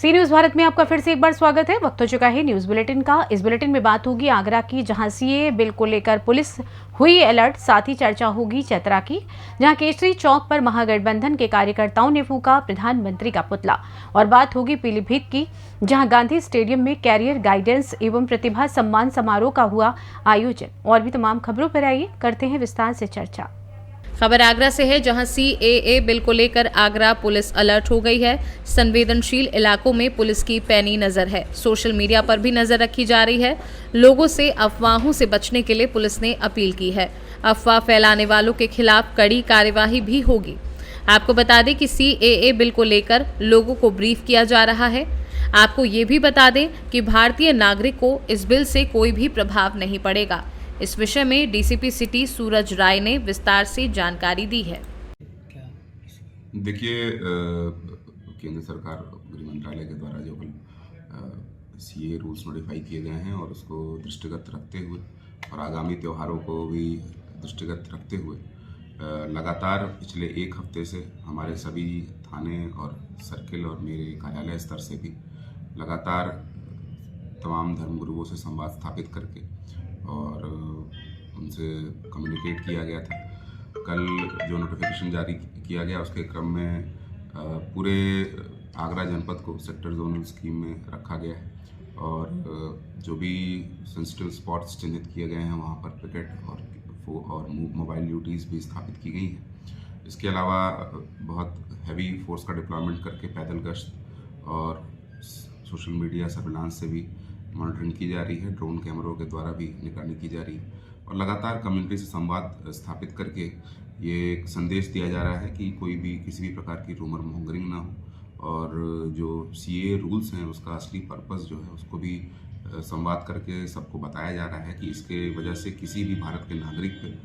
सी news Bharat में आपका फिर से एक बार स्वागत है। वक्त हो चुका है न्यूज बुलेटिन का। इस बुलेटिन में बात होगी आगरा की, जहां सीएए बिल को लेकर पुलिस हुई अलर्ट। साथ ही चर्चा होगी चतरा की, जहां केसरी चौक पर महागठबंधन के कार्यकर्ताओं ने फूंका प्रधानमंत्री का पुतला। और बात होगी पीलीभीत की, जहां गांधी स्टेडियम में कैरियर गाइडेंस एवं प्रतिभा सम्मान समारोह का हुआ आयोजन। और भी तमाम खबरों पर आइए करते हैं विस्तार से चर्चा। खबर आगरा से है, जहां सीएए बिल को लेकर आगरा पुलिस अलर्ट हो गई है। संवेदनशील इलाकों में पुलिस की पैनी नजर है। सोशल मीडिया पर भी नजर रखी जा रही है। लोगों से अफवाहों से बचने के लिए पुलिस ने अपील की है। अफवाह फैलाने वालों के खिलाफ कड़ी कार्यवाही भी होगी। आपको बता दें कि सीएए बिल को लेकर लोगों को ब्रीफ किया जा रहा है। आपको ये भी बता दें कि भारतीय नागरिक को इस बिल से कोई भी प्रभाव नहीं पड़ेगा। इस विषय में डीसीपी सिटी सूरज राय ने विस्तार से जानकारी दी है। देखिए, केंद्र सरकार गृह मंत्रालय के द्वारा जो सीए रूल्स नोटिफाई किए गए हैं और उसको दृष्टिगत रखते हुए और आगामी त्योहारों को भी दृष्टिगत रखते हुए लगातार पिछले एक हफ्ते से हमारे सभी थाने और सर्किल और मेरे कार्यालय स्तर से भी लगातार तमाम धर्मगुरुओं से संवाद स्थापित करके और उनसे कम्युनिकेट किया गया था। कल जो नोटिफिकेशन जारी किया गया उसके क्रम में पूरे आगरा जनपद को सेक्टर जोनल स्कीम में रखा गया है और जो भी सेंसिटिव स्पॉट्स चिन्हित किए गए हैं वहाँ पर पिकेट और मोबाइल ड्यूटीज़ भी स्थापित की गई हैं। इसके अलावा बहुत हैवी फोर्स का डिप्लॉयमेंट करके पैदल गश्त और सोशल मीडिया सर्विलांस से भी मॉनिटरिंग की जा रही है। ड्रोन कैमरों के द्वारा भी निगरानी की जा रही है और लगातार कम्युनिटी से संवाद स्थापित करके ये एक संदेश दिया जा रहा है कि कोई भी किसी भी प्रकार की रूमर मॉन्गरिंग ना हो और जो सीए रूल्स हैं उसका असली पर्पस जो है उसको भी संवाद करके सबको बताया जा रहा है कि इसके वजह से किसी भी भारत के नागरिक पे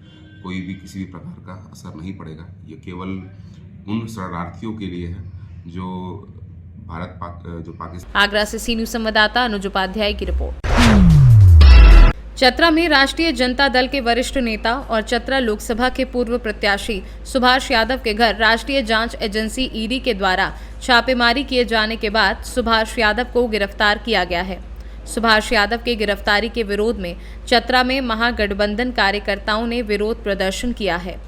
कोई भी किसी भी प्रकार का असर नहीं पड़ेगा। ये केवल उन शरणार्थियों के लिए है जो पाकिस्तान। आगरा से सी न्यूज संवाददाता अनुज उपाध्याय की रिपोर्ट। चतरा में राष्ट्रीय जनता दल के वरिष्ठ नेता और चतरा लोकसभा के पूर्व प्रत्याशी सुभाष यादव के घर राष्ट्रीय जांच एजेंसी ईडी के द्वारा छापेमारी किए जाने के बाद सुभाष यादव को गिरफ्तार किया गया है। सुभाष यादव के गिरफ्तारी के विरोध में चतरा में महागठबंधन कार्यकर्ताओं ने विरोध प्रदर्शन किया है।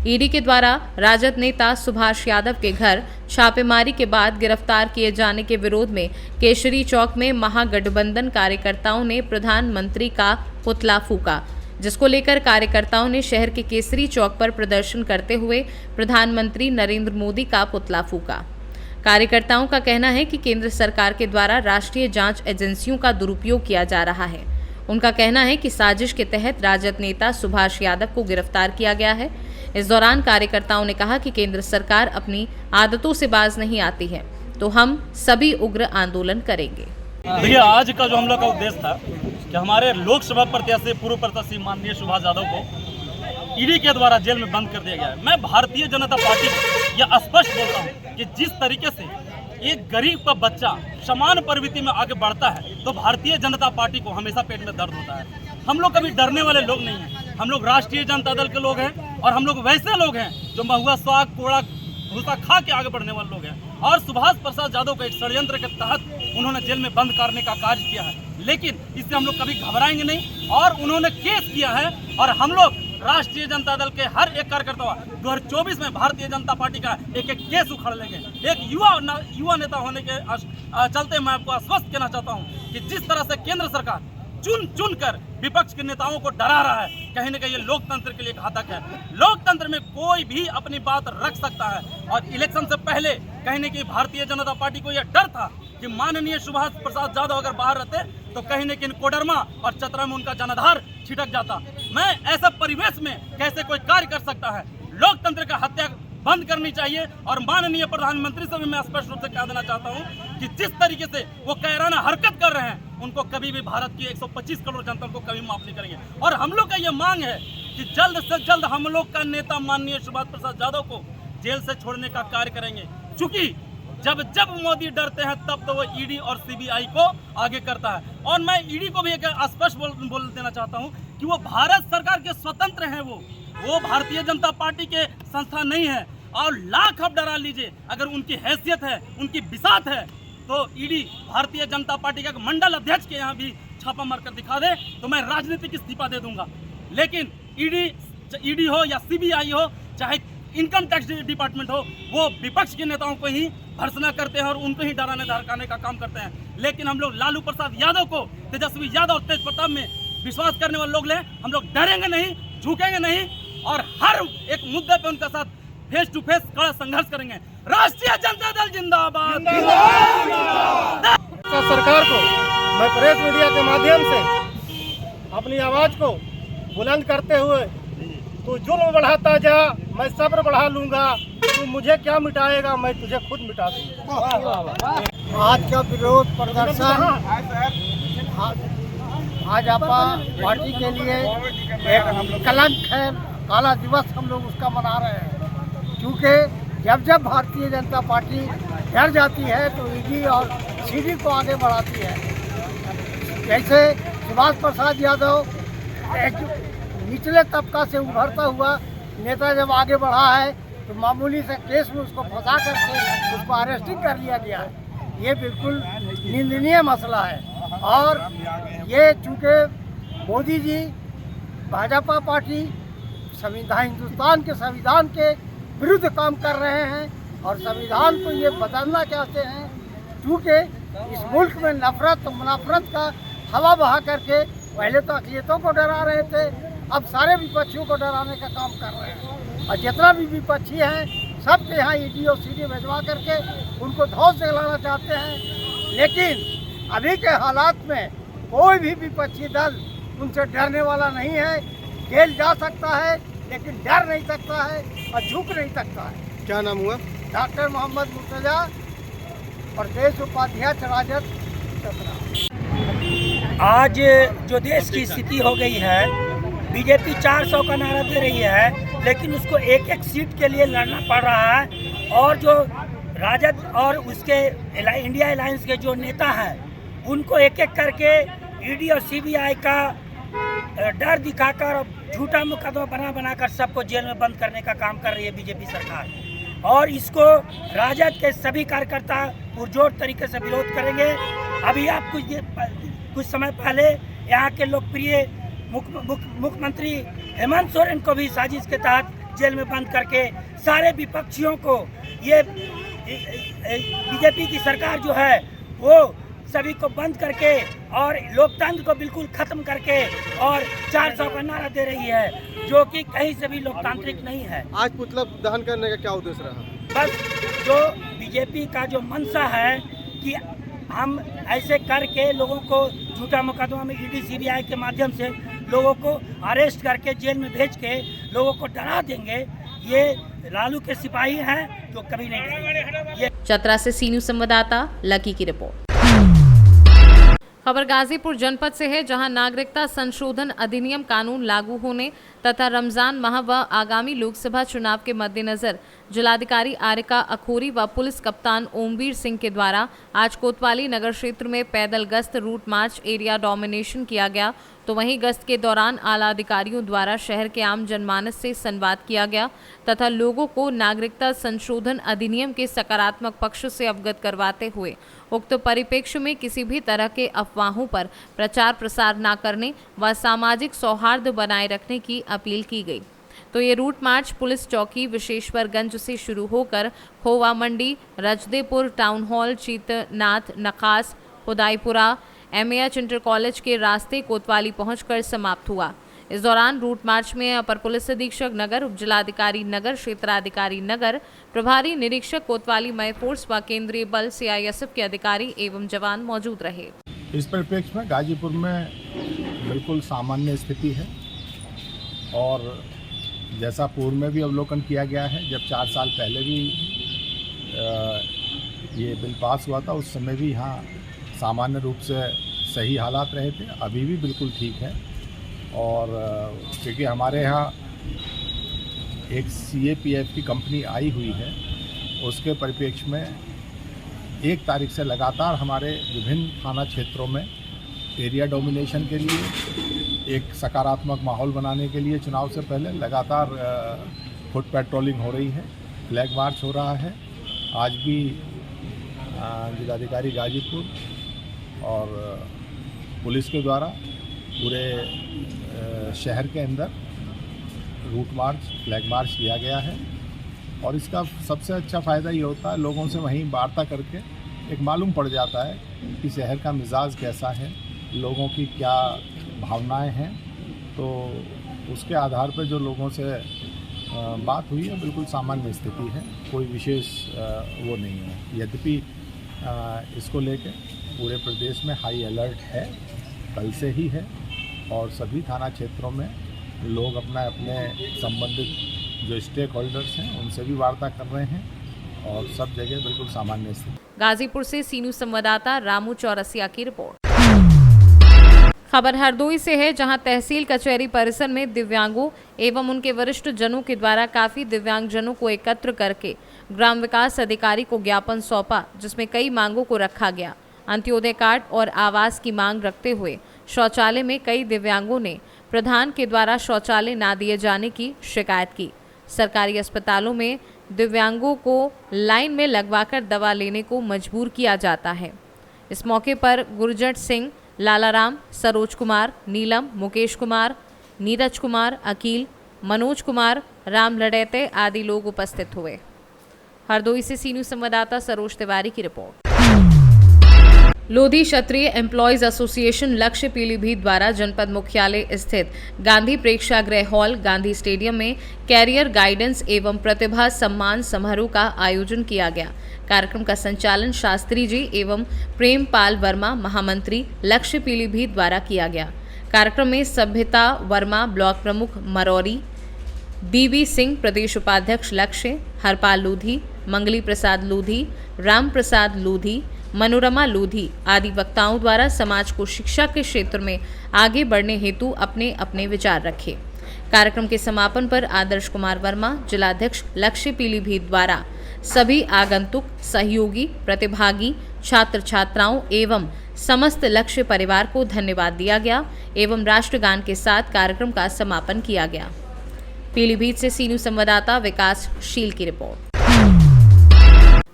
ईडी के द्वारा राजद नेता सुभाष यादव के घर छापेमारी के बाद गिरफ्तार किए जाने के विरोध में केसरी चौक में महागठबंधन कार्यकर्ताओं ने प्रधानमंत्री का पुतला फूंका, जिसको लेकर कार्यकर्ताओं ने शहर के केसरी चौक पर प्रदर्शन करते हुए प्रधानमंत्री नरेंद्र मोदी का पुतला फूंका। कार्यकर्ताओं का कहना है कि केंद्र सरकार के द्वारा राष्ट्रीय जांच एजेंसियों का दुरुपयोग किया जा रहा है। उनका कहना है कि साजिश के तहत राजद नेता सुभाष यादव को गिरफ्तार किया गया है। इस दौरान कार्यकर्ताओं ने कहा कि केंद्र सरकार अपनी आदतों से बाज नहीं आती है, तो हम सभी उग्र आंदोलन करेंगे। देखिए, आज का जो हम लोग का उद्देश्य था कि हमारे लोकसभा प्रत्याशी पूर्व प्रत्याशी माननीय सुभाष यादव को ईडी के द्वारा जेल में बंद कर दिया गया है। मैं भारतीय जनता पार्टी को यह स्पष्ट बोलता हूँ कि जिस तरीके से एक गरीब का बच्चा समान प्रवृत्ति में आगे बढ़ता है तो भारतीय जनता पार्टी को हमेशा पेट में दर्द होता है। हम लोग कभी डरने वाले लोग नहीं हैं। हम लोग राष्ट्रीय जनता दल के लोग हैं और हम लोग वैसे लोग हैं जो महुआ स्वाग कोड़ा भूसा खा के आगे बढ़ने वाले लोग हैं। और सुभाष प्रसाद यादव को एक षड्यंत्र के तहत उन्होंने जेल में बंद करने का कार्य किया है, लेकिन इससे हम लोग कभी घबराएंगे नहीं। और उन्होंने केस किया है और हम लोग राष्ट्रीय जनता दल के हर एक कार्यकर्ता 2024 में भारतीय जनता पार्टी का एक एक केस उखाड़ लेंगे। एक युवा नेता होने के चलते मैं आपको आश्वस्त कहना चाहता हूं कि जिस तरह से केंद्र सरकार चुन कर विपक्ष के नेताओं को डरा रहा है, कहीं न कहीं ये लोकतंत्र के लिए घातक है। लोकतंत्र में कोई भी अपनी बात रख सकता है और इलेक्शन से पहले कहीं न कहीं भारतीय जनता पार्टी को यह डर था कि माननीय सुभाष प्रसाद यादव अगर बाहर रहते तो कहीं न कहीं कोडरमा और चतरा में उनका जनाधार छिटक जाता। मैं ऐसा परिवेश में कैसे कोई कार्य कर सकता है? लोकतंत्र का हत्या बंद करनी चाहिए। और माननीय प्रधानमंत्री से भी मैं स्पष्ट रूप से कह देना चाहता हूं कि जिस तरीके से वो कायराना हरकत कर रहे हैं उनको कभी भी भारत की 125 करोड़ जनता को कभी माफ नहीं करेंगे। और हम लोग का ये मांग है कि जल्द से जल्द हम लोग का नेता माननीय सुभाष प्रसाद यादव को जेल से छोड़ने का कार्य करेंगे, चूंकि जब मोदी डरते हैं तब तो वो ईडी और सीबीआई को आगे करता है। और मैं ईडी को भी एक स्पष्ट बोल देना चाहता हूं कि वो भारत सरकार के स्वतंत्र हैं, वो भारतीय जनता पार्टी के संस्था नहीं है। और लाख आप डरा लीजिए, अगर उनकी हैसियत है, उनकी बिसात है तो ईडी भारतीय जनता पार्टी का मंडल अध्यक्ष के यहाँ भी छापा मारकर दिखा दे तो मैं राजनीतिक इस्तीफा दे दूंगा। लेकिन ईडी हो या सीबीआई हो, चाहे इनकम टैक्स डिपार्टमेंट हो, वो विपक्ष के नेताओं को ही भर्त्सना करते हैं और उनको ही डराने धमकाने का काम करते हैं। लेकिन हम लोग लालू प्रसाद यादव को, तेजस्वी यादव और तेज प्रताप में विश्वास करने वाले लोग हम लोग डरेंगे नहीं, झुकेंगे नहीं और हर एक मुद्दे पे उनके साथ फेस टू फेस कड़ा संघर्ष करेंगे। राष्ट्रीय जनता दल जिंदाबाद। सरकार को मैं प्रेस मीडिया के माध्यम से अपनी आवाज को बुलंद करते हुए, तू जुल्म बढ़ाता जा, मैं सब्र बढ़ा लूंगा, तू मुझे क्या मिटाएगा, मैं तुझे खुद मिटा दूंगा। आज का विरोध प्रदर्शन भाजपा पार्टी के लिए एक कलंक है, काला दिवस हम लोग उसका मना रहे हैं। क्योंकि जब भारतीय जनता पार्टी डर जाती है तो ईडी और सीडी को आगे बढ़ाती है। जैसे सुभाष प्रसाद यादव एक निचले तबका से उभरता हुआ नेता जब आगे बढ़ा है तो मामूली से केस में उसको फंसा करके उसको अरेस्टिंग कर लिया गया है। ये बिल्कुल निंदनीय मसला है और ये चूँकि मोदी जी भाजपा पार्टी हिंदुस्तान के संविधान के विरुद्ध काम कर रहे हैं और संविधान को ये बदलना चाहते हैं, क्योंकि इस मुल्क में नफरत मुनाफरत का हवा बहा करके पहले तो अक़लियतों को डरा रहे थे, अब सारे विपक्षियों को डराने का काम कर रहे हैं और जितना भी विपक्षी हैं सबके यहाँ ईडी और सीडी भिजवा करके उनको धौंस दिलाना चाहते हैं। लेकिन अभी के हालात में कोई भी विपक्षी दल उनसे डरने वाला नहीं है। जेल जा सकता है लेकिन डर नहीं सकता है और झुक नहीं सकता है। क्या नाम हुआ? डॉक्टर मोहम्मद मुर्तजा, प्रदेश उपाध्यक्ष राजद चतरा। आज जो देश की स्थिति हो गई है, बीजेपी 400 का नारा दे रही है लेकिन उसको एक एक सीट के लिए लड़ना पड़ रहा है और जो राजद और उसके इंडिया अलायंस के जो नेता हैं उनको एक एक करके ईडी और सीबीआई का डर दिखाकर और झूठा मुकदमा बनाकर सबको जेल में बंद करने का काम कर रही है बीजेपी सरकार और इसको राजद के सभी कार्यकर्ता पुरजोर तरीके से विरोध करेंगे। अभी आप कुछ समय पहले यहाँ के लोकप्रिय मुख्यमंत्री हेमंत सोरेन को भी साजिश के तहत जेल में बंद करके सारे विपक्षियों को ये बीजेपी की सरकार जो है वो सभी को बंद करके और लोकतंत्र को बिल्कुल खत्म करके और 400 का नारा दे रही है, जो कि कहीं से भी लोकतांत्रिक नहीं है। आज पुतला दहन करने का क्या उद्देश्य रहा? बस जो बीजेपी का जो मंशा है कि हम ऐसे करके लोगों को झूठा मुकदमा में ईडी सीबीआई के माध्यम से लोगों को अरेस्ट करके जेल में भेज के लोगों को डरा देंगे, ये लालू के सिपाही हैं जो कभी नहीं डरेंगे। चतरा से सी न्यूज़ संवाददाता लकी की रिपोर्ट। खबर गाजीपुर जनपद से है, जहां नागरिकता संशोधन अधिनियम कानून लागू होने तथा रमजान माह व आगामी लोकसभा चुनाव के मद्देनजर जिलाधिकारी आरिका अखोरी व पुलिस कप्तान ओमवीर सिंह के द्वारा आज कोतवाली नगर क्षेत्र में पैदल गश्त रूट मार्च एरिया डोमिनेशन किया गया। तो वहीं गश्त के दौरान आला अधिकारियों द्वारा शहर के आम जनमानस से संवाद किया गया तथा लोगों को नागरिकता संशोधन अधिनियम के सकारात्मक पक्ष से अवगत करवाते हुए उक्त परिप्रेक्ष्य में किसी भी तरह के अफवाहों पर प्रचार प्रसार न करने व सामाजिक सौहार्द बनाए रखने की अपील की गई। तो ये रूट मार्च पुलिस चौकी विशेश्वरगंज से शुरू होकर Khowa Mandi, Rajdepur town hall, Chitnath, Nakhas, Khudaipura, MAH inter college के रास्ते कोतवाली पहुंचकर समाप्त हुआ। इस दौरान रूट मार्च में अपर पुलिस अधीक्षक नगर, उप जिलाधिकारी नगर, क्षेत्राधिकारी नगर, प्रभारी निरीक्षक कोतवाली मय फोर्स व केंद्रीय बल सीआईएसएफ के अधिकारी एवं जवान मौजूद रहे। इस परिप्रेक्ष्य में गाजीपुर में बिल्कुल सामान्य स्थिति है और जैसा पूर्व में भी अवलोकन किया गया है, जब 4 साल पहले भी ये बिल पास हुआ था उस समय भी यहाँ सामान्य रूप से सही हालात रहे थे, अभी भी बिल्कुल ठीक है। और क्योंकि हमारे यहाँ एक CAPF की कंपनी आई हुई है, उसके परिप्रेक्ष्य में 1 तारीख से लगातार हमारे विभिन्न थाना क्षेत्रों में एरिया डोमिनेशन के लिए एक सकारात्मक माहौल बनाने के लिए चुनाव से पहले लगातार फुट पेट्रोलिंग हो रही है, फ्लैग मार्च हो रहा है। आज भी जिलाधिकारी गाजीपुर और पुलिस के द्वारा पूरे शहर के अंदर रूट मार्च, फ्लैग मार्च किया गया है। और इसका सबसे अच्छा फ़ायदा ये होता है, लोगों से वहीं वार्ता करके एक मालूम पड़ जाता है कि शहर का मिजाज कैसा है, लोगों की क्या भावनाएं हैं। तो उसके आधार पर जो लोगों से बात हुई है, बिल्कुल सामान्य स्थिति है, कोई विशेष वो नहीं है। यद्यपि इसको लेके पूरे प्रदेश में हाई अलर्ट है, कल से ही है, और सभी थाना क्षेत्रों में लोग अपने संबंधित जो स्टेक होल्डर्स हैं उनसे भी वार्ता कर रहे हैं और सब जगह बिल्कुल सामान्य स्थिति। गाजीपुर से सीनू संवाददाता रामू चौरसिया की रिपोर्ट। खबर हरदोई से है, जहां तहसील कचहरी परिसर में दिव्यांगों एवं उनके वरिष्ठ जनों के द्वारा काफी दिव्यांगजनों को एकत्र करके ग्राम विकास अधिकारी को ज्ञापन सौंपा, जिसमें कई मांगों को रखा गया। अंत्योदय कार्ड और आवास की मांग रखते हुए शौचालय में कई दिव्यांगों ने प्रधान के द्वारा शौचालय ना दिए जाने की शिकायत की। सरकारी अस्पतालों में दिव्यांगों को लाइन में लगवाकर दवा लेने को मजबूर किया जाता है। इस मौके पर गुरजट सिंह, लालाराम, सरोज कुमार, नीलम, मुकेश कुमार, नीरज कुमार, अकील, मनोज कुमार, राम लड़ैते आदि लोग उपस्थित हुए। हरदोई से सीनू संवाददाता सरोज तिवारी की रिपोर्ट। लोधी क्षत्रिय एम्प्लॉयज एसोसिएशन लक्ष्य पीलीभीत द्वारा जनपद मुख्यालय स्थित गांधी प्रेक्षागृह हॉल गांधी स्टेडियम में कैरियर गाइडेंस एवं प्रतिभा सम्मान समारोह का आयोजन किया गया। कार्यक्रम का संचालन शास्त्री जी एवं प्रेमपाल वर्मा, महामंत्री लक्ष्य पीलीभीत द्वारा किया गया। कार्यक्रम में सभ्यता वर्मा, ब्लॉक प्रमुख मरौरी, बीबी सिंह, प्रदेश उपाध्यक्ष लक्ष्य, हरपाल लोधी, मंगली प्रसाद लोधी, राम प्रसाद लोधी, मनोरमा लोधी आदि वक्ताओं द्वारा समाज को शिक्षा के क्षेत्र में आगे बढ़ने हेतु अपने अपने विचार रखे। कार्यक्रम के समापन पर आदर्श कुमार वर्मा, जिलाध्यक्ष लक्ष्य पीलीभीत द्वारा सभी आगंतुक, सहयोगी, प्रतिभागी, छात्र छात्राओं एवं समस्त लक्ष्य परिवार को धन्यवाद दिया गया एवं राष्ट्रगान के साथ कार्यक्रम का समापन किया गया। पीलीभीत से सीनू संवाददाता विकासशील की रिपोर्ट।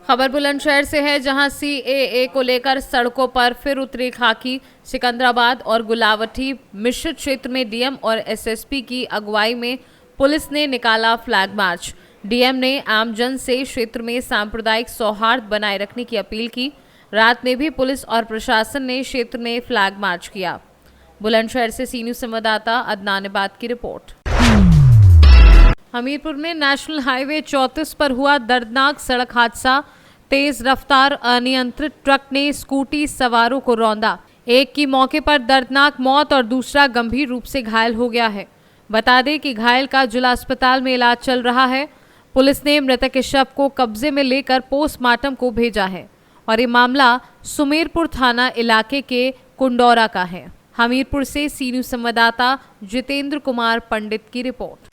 खबर बुलंदशहर से है, जहां सीएए को लेकर सड़कों पर फिर उतरी खाकी। सिकंदराबाद और गुलावटी मिश्रित क्षेत्र में डीएम और एसएसपी की अगुवाई में पुलिस ने निकाला फ्लैग मार्च। डीएम ने आमजन से क्षेत्र में सांप्रदायिक सौहार्द बनाए रखने की अपील की। रात में भी पुलिस और प्रशासन ने क्षेत्र में फ्लैग मार्च किया। बुलंदशहर से सीनू संवाददाता अदनान इबाद की रिपोर्ट। हमीरपुर में नेशनल हाईवे 34 पर हुआ दर्दनाक सड़क हादसा। तेज रफ्तार अनियंत्रित ट्रक ने स्कूटी सवारों को रौंदा। एक की मौके पर दर्दनाक मौत और दूसरा गंभीर रूप से घायल हो गया है। बता दें कि घायल का जिला अस्पताल में इलाज चल रहा है। पुलिस ने मृतक के शव को कब्जे में लेकर पोस्टमार्टम को भेजा है और ये मामला सुमेरपुर थाना इलाके के कुंडौरा का है। हमीरपुर से सीनू संवाददाता जितेंद्र कुमार पंडित की रिपोर्ट।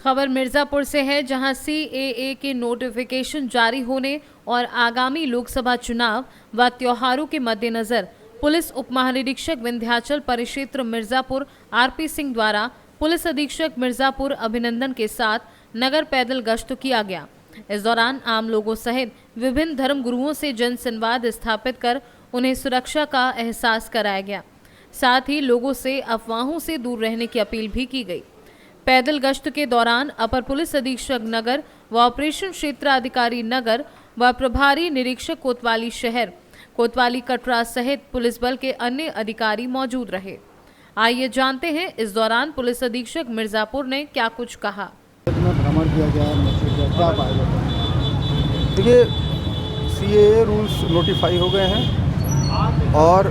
खबर मिर्जापुर से है, जहां सीएए के नोटिफिकेशन जारी होने और आगामी लोकसभा चुनाव व त्योहारों के मद्देनजर पुलिस उप महानिरीक्षक विंध्याचल परिक्षेत्र मिर्जापुर आरपी सिंह द्वारा पुलिस अधीक्षक मिर्जापुर अभिनंदन के साथ नगर पैदल गश्त किया गया। इस दौरान आम लोगों सहित विभिन्न धर्म गुरुओं से जन संवाद स्थापित कर उन्हें सुरक्षा का एहसास कराया गया। साथ ही लोगों से अफवाहों से दूर रहने की अपील भी की गई। पैदल गश्त के दौरान अपर पुलिस अधीक्षक नगर व ऑपरेशन क्षेत्राधिकारी नगर व प्रभारी निरीक्षक कोतवाली शहर, कोतवाली कटरा सहित पुलिस बल के अन्य अधिकारी मौजूद रहे। आइए जानते हैं इस दौरान पुलिस अधीक्षक मिर्जापुर ने क्या कुछ कहा। भ्रमण किया गया, क्या पाया? देखिए, सीएए रूल्स नोटिफाई हो गए हैं और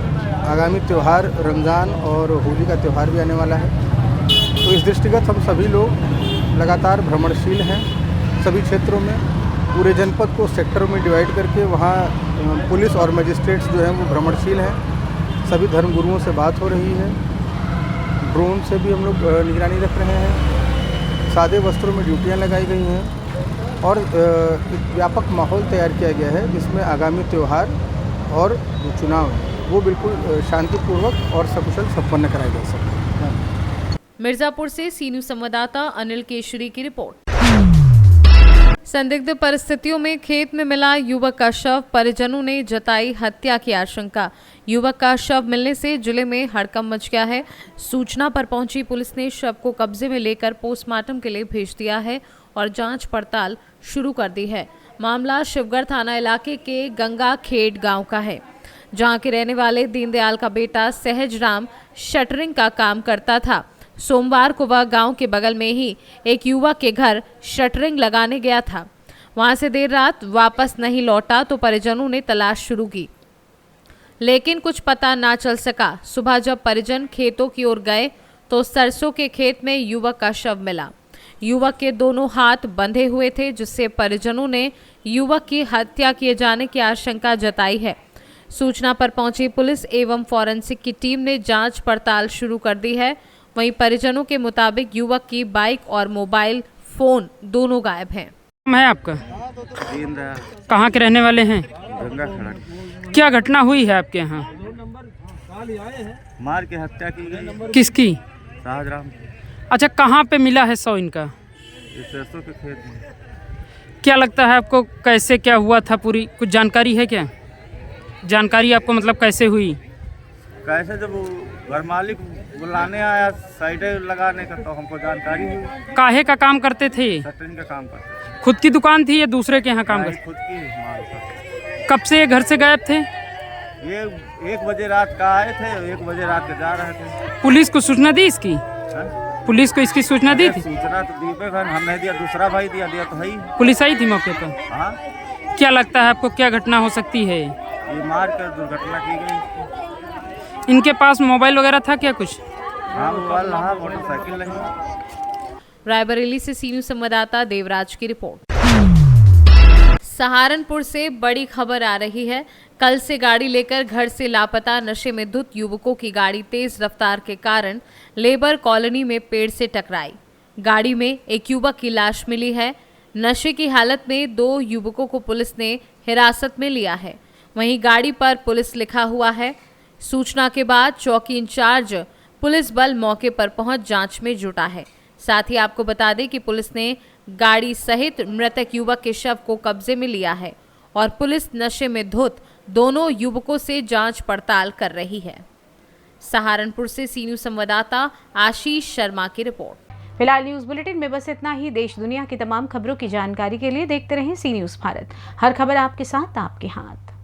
आगामी त्यौहार रमज़ान और होली का त्यौहार भी आने वाला है। तो इस दृष्टिगत हम सभी लोग लगातार भ्रमणशील हैं। सभी क्षेत्रों में पूरे जनपद को सेक्टरों में डिवाइड करके वहाँ पुलिस और मजिस्ट्रेट्स जो हैं वो भ्रमणशील हैं। सभी धर्म गुरुओं से बात हो रही है। ड्रोन से भी हम लोग निगरानी रख रहे हैं। सादे वस्त्रों में ड्यूटियाँ लगाई गई हैं और एक व्यापक माहौल तैयार किया गया है, जिसमें आगामी त्यौहार और जो चुनाव है वो बिल्कुल शांतिपूर्वक और सकुशल संपन्न कराया जा सके। मिर्जापुर से सीनू संवाददाता अनिल केशरी की रिपोर्ट। संदिग्ध परिस्थितियों में खेत में मिला युवक का शव, परिजनों ने जताई हत्या की आशंका। युवक का शव मिलने से जिले में हड़कंप मच गया है। सूचना पर पहुंची पुलिस ने शव को कब्जे में लेकर पोस्टमार्टम के लिए भेज दिया है और जांच पड़ताल शुरू कर दी है। मामला शिवगढ़ थाना इलाके के गंगा खेड़ गांव का है, जहां के रहने वाले दीनदयाल का बेटा सहजराम शटरिंग का काम करता था। सोमवार को वह गांव के बगल में ही एक युवक के घर शटरिंग लगाने गया था। वहां से देर रात वापस नहीं लौटा तो परिजनों ने तलाश शुरू की, लेकिन कुछ पता ना चल सका। सुबह जब परिजन खेतों की ओर गए तो सरसों के खेत में युवक का शव मिला। युवक के दोनों हाथ बंधे हुए थे, जिससे परिजनों ने युवक की हत्या किए जाने की आशंका जताई है। सूचना पर पहुंची पुलिस एवं फॉरेंसिक की टीम ने जांच पड़ताल शुरू कर दी है। वहीं परिजनों के मुताबिक युवक की बाइक और मोबाइल फोन दोनों गायब हैं। है आपका? कहाँ के रहने वाले हैं? क्या घटना हुई है आपके यहाँ? मार के हत्या की गई। किसकी? शाहजराम। अच्छा, कहाँ पे मिला है शव इनका? सरसों के खेत में। क्या लगता है आपको, कैसे क्या हुआ था? पूरी कुछ जानकारी है क्या? जानकारी आपको मतलब कैसे हुई? कैसे जब वो घर मालिक बुलाने आया साइड लगाने का तो हमको जानकारी हुई। काहे का काम करते थे? शटरिंग का काम करते। खुद की दुकान थी या दूसरे के यहाँ काम करते? खुद की माल था। कब से ये घर से गायब थे? ये 1 बजे रात का आए थे, 1 बजे रात के जा रहे थे। पुलिस को सूचना दी इसकी? पुलिस को इसकी सूचना दी थी? सूचना तो दी पे हमने दिया, दूसरा भाई दिया तो है ही। पुलिस आई थी मौके पर? हाँ। क्या लगता है आपको, क्या घटना हो सकती है? ये मार कर दुर्घटना की गई। इनके पास मोबाइल वगैरह था क्या कुछ? हाँ, मोबाइल रहा, मोटरसाइकिल नहीं। रायबरेली से सी न्यूज़ संवाददाता देवराज की रिपोर्ट। सहारनपुर से बड़ी खबर आ रही है। कल से गाड़ी लेकर घर से लापता नशे में धुत युवकों की गाड़ी तेज रफ्तार के कारण लेबर कॉलोनी में पेड़ से टकराई। गाड़ी में एक युवक की लाश मिली है। नशे की हालत में 2 युवकों को पुलिस ने हिरासत में लिया है। वहीं गाड़ी पर पुलिस लिखा हुआ है। सूचना के बाद चौकी इंचार्ज पुलिस बल मौके पर पहुंच जांच में जुटा है। साथ ही आपको बता दें कि पुलिस ने गाड़ी सहित मृतक युवक के शव को कब्जे में लिया है और पुलिस नशे में धुत दोनों युवकों से जांच पड़ताल कर रही है। सहारनपुर से सी न्यूज़ संवाददाता आशीष शर्मा की रिपोर्ट। फिलहाल न्यूज बुलेटिन में बस इतना ही। देश दुनिया की तमाम खबरों की जानकारी के लिए देखते रहें सी न्यूज़ भारत। हर खबर आपके साथ, आपके हाथ।